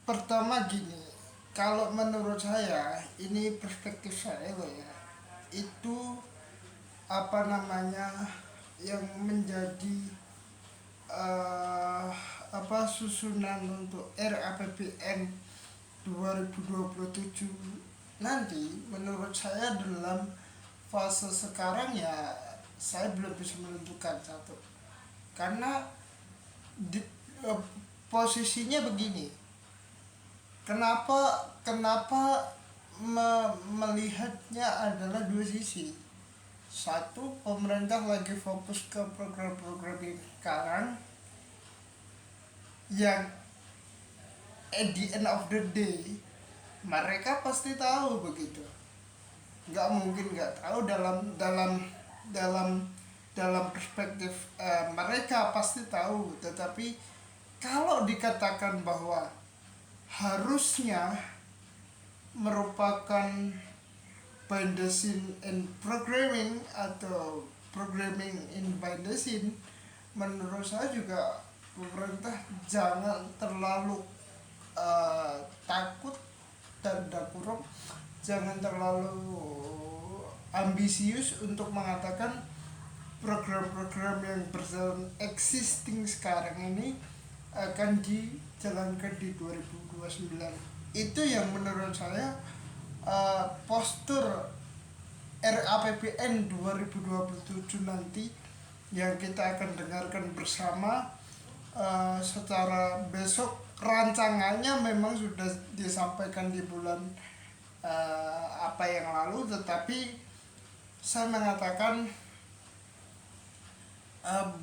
Pertama gini, kalau menurut saya ini perspektif saya loh ya, itu apa namanya yang menjadi eh, susunan untuk RAPBN 2027 nanti, menurut saya dalam fase sekarang ya saya belum bisa menentukan satu, karena di, eh, posisinya begini. Kenapa melihatnya adalah dua sisi. Satu, pemerintah lagi fokus ke program-program yang sekarang, yang at the end of the day mereka pasti tahu begitu. Nggak mungkin nggak tahu dalam dalam perspektif mereka pasti tahu. Tetapi kalau dikatakan bahwa harusnya merupakan Bindesin in programming atau programming in Bindesin, menurut saya juga pemerintah jangan terlalu takut dan kurung, jangan terlalu ambisius untuk mengatakan program-program yang berjalan existing sekarang ini akan dijalankan di 2029. Itu yang menurut saya postur RAPBN 2027 nanti yang kita akan dengarkan bersama. Secara besok rancangannya memang sudah disampaikan di bulan apa yang lalu, tetapi saya mengatakan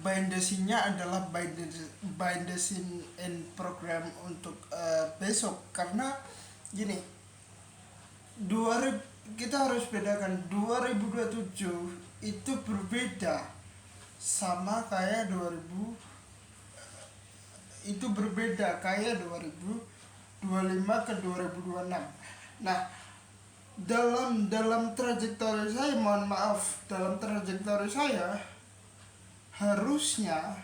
bindesinya adalah bindesin in program untuk besok. Karena gini, 2000, kita harus bedakan 2027 itu berbeda sama kayak 2000, itu berbeda kayak 2025 ke 2026. Nah, dalam trajektori saya, mohon maaf, dalam trajektori saya harusnya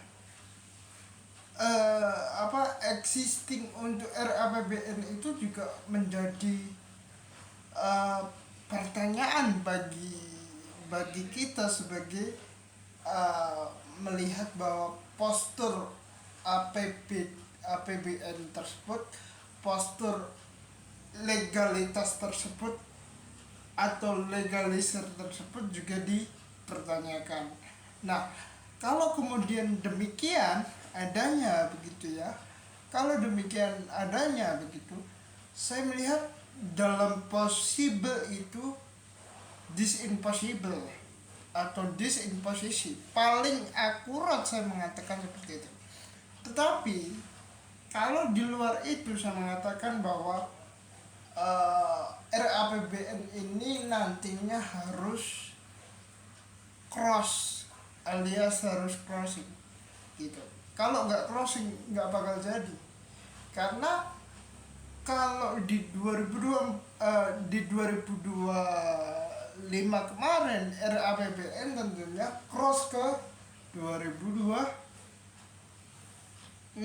existing untuk RAPBN itu juga menjadi eh, pertanyaan bagi kita sebagai melihat bahwa postur APBN tersebut, postur legalitas tersebut atau legalisir tersebut juga dipertanyakan. Nah, kalau kemudian demikian adanya begitu ya, kalau demikian adanya begitu, saya melihat dalam possible itu this impossible atau this imposition, paling akurat saya mengatakan seperti itu. Tetapi kalau di luar itu saya mengatakan bahwa RAPBN ini nantinya harus cross, alias harus crossing gitu. Kalau nggak crossing nggak bakal jadi. Karena kalau di 2002 di 2025 kemarin RAPBN tentunya cross ke 2026.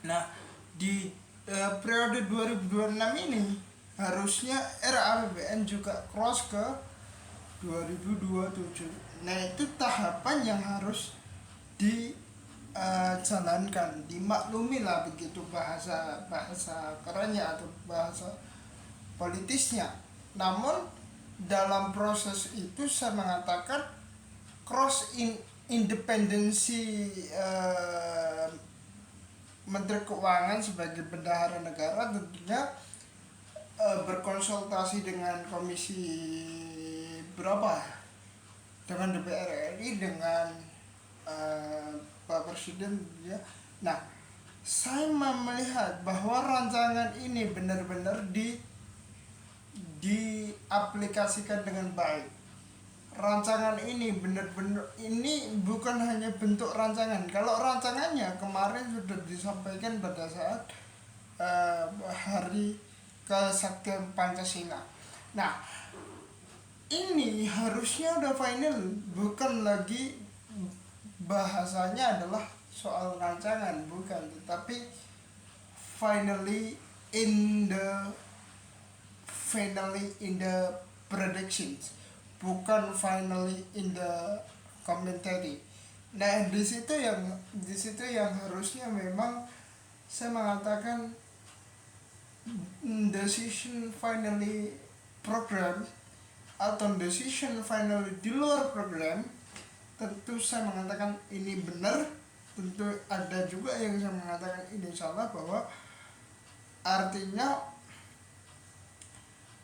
Nah, di periode 2026 ini harusnya RAPBN juga cross ke 2027. Nah, itu tahapan yang harus dijalankan, dimaklumi lah begitu bahasa bahasa kerennya atau bahasa politisnya. Namun dalam proses itu saya mengatakan cross independensi Menteri Keuangan sebagai bendahara negara tentunya berkonsultasi dengan komisi berapa, dengan DPR RI, dengan Pak Presiden ya. Nah, saya melihat bahwa rancangan ini benar-benar diaplikasikan dengan baik. Rancangan ini benar-benar, ini bukan hanya bentuk rancangan. Kalau rancangannya kemarin sudah disampaikan pada saat hari kesaktian Pancasila. Nah, ini harusnya udah final, bukan lagi bahasanya adalah soal rancangan, bukan, tetapi finally in the finally in the predictions, bukan finally in the commentary. Nah, di situ yang harusnya memang saya mengatakan decision finally program atau decision finally di luar program. Tentu saya mengatakan ini benar, tentu ada juga yang saya mengatakan ini salah, bahwa artinya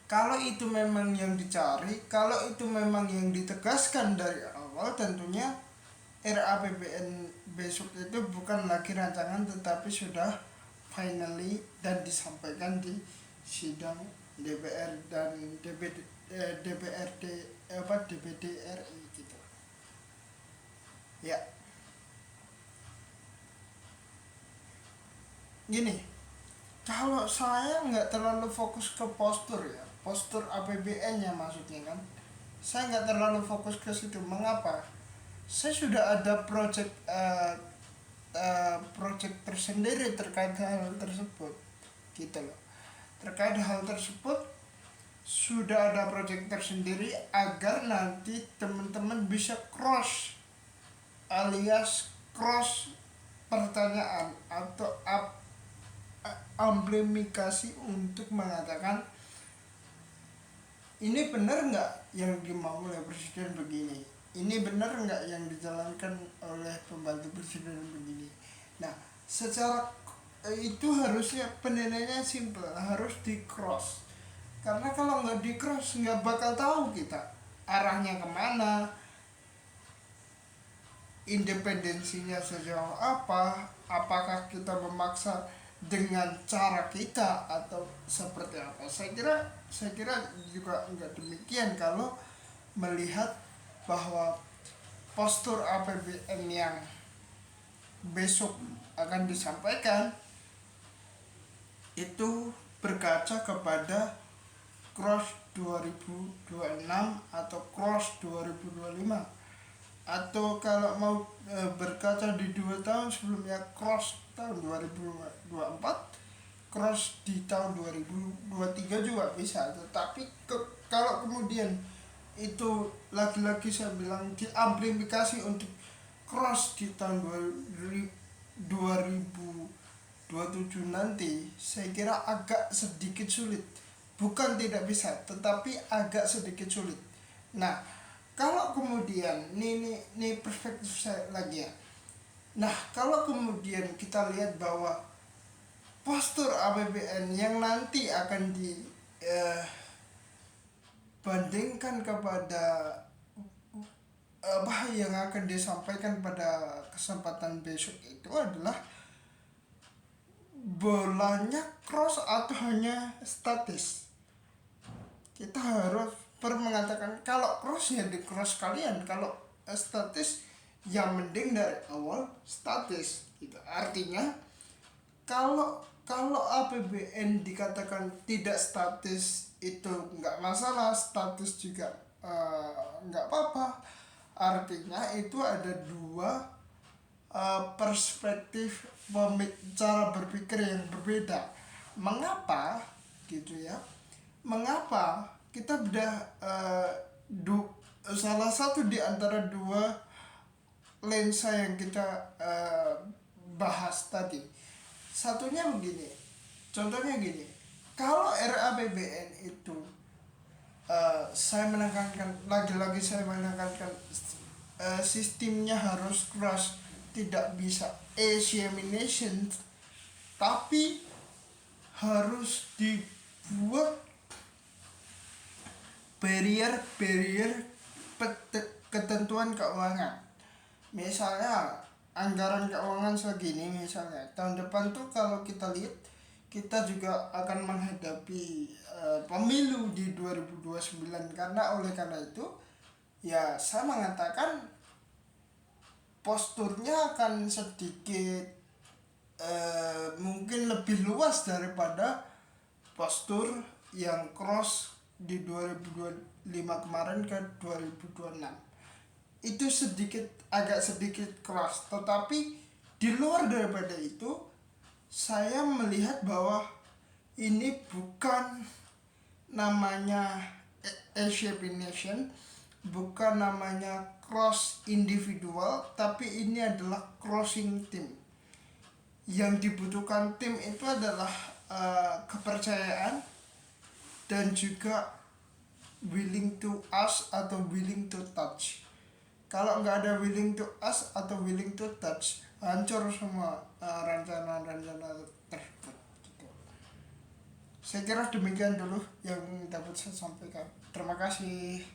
kalau itu memang yang dicari, kalau itu memang yang ditegaskan dari awal, tentunya RAPBN besok itu bukan lagi rancangan tetapi sudah finally dan disampaikan di sidang DPR dan DPRD DPD RI gitu ya. Gini, kalau saya nggak terlalu fokus ke postur ya, postur APBN nya maksudnya kan, saya nggak terlalu fokus ke situ. Mengapa? Saya sudah ada project tersendiri terkait hal tersebut gitu loh. Terkait hal tersebut sudah ada project tersendiri agar nanti teman-teman bisa cross alias cross pertanyaan atau amplifikasi untuk mengatakan ini benar nggak yang dimau oleh presiden begini, ini benar nggak yang dijalankan oleh pembantu presiden begini. Nah, secara itu harusnya penilaiannya simple, harus di cross. Karena kalau nggak di cross nggak bakal tahu kita arahnya kemana, independensinya sejauh apa, apakah kita memaksa dengan cara kita atau seperti apa. Saya kira juga nggak demikian kalau melihat bahwa postur APBN yang besok akan disampaikan itu berkaca kepada cross 2026 atau cross 2025, atau kalau mau berkaca di 2 tahun sebelumnya cross tahun 2024, cross di tahun 2023 juga bisa. Tetapi kalau kemudian itu lagi-lagi saya bilang diamplifikasi untuk cross di tahun 2027 nanti, saya kira agak sedikit sulit. Bukan tidak bisa, tetapi agak sedikit sulit. Nah, kalau kemudian ini perspektif saya lagi ya. Nah, kalau kemudian kita lihat bahwa postur APBN yang nanti akan dibandingkan kepada apa yang akan disampaikan pada kesempatan besok itu adalah bolanya cross atau hanya statis. Kita harus mengatakan kalau cross ya di cross kalian, kalau statis ya mending dari awal statis gitu. Artinya kalau APBN dikatakan tidak statis itu nggak masalah, statis juga nggak apa-apa. Artinya itu ada dua perspektif cara berpikir yang berbeda. Mengapa gitu ya? Mengapa kita bedah salah satu di antara dua lensa yang kita bahas tadi. Satunya begini, contohnya gini, kalau RAPBN itu saya menekankan lagi-lagi, saya menekankan sistemnya harus keras, tidak bisa examination, tapi harus dibuat barrier ketentuan keuangan. Misalnya anggaran keuangan segini, misalnya tahun depan tuh kalau kita lihat kita juga akan menghadapi pemilu di 2029. Oleh karena itu ya saya mengatakan posturnya akan sedikit mungkin lebih luas daripada postur yang cross di 2025 kemarin ke 2026. Itu agak sedikit cross, tetapi di luar daripada itu saya melihat bahwa ini bukan namanya shaping nation, bukan namanya cross individual, tapi ini adalah crossing team. Yang dibutuhkan tim itu adalah kepercayaan dan juga willing to ask atau willing to touch. Kalau nggak ada willing to ask atau willing to touch, hancur semua rencana-rencana tersebut. Gitu. Saya kira demikian dulu yang dapat saya sampaikan. Terima kasih.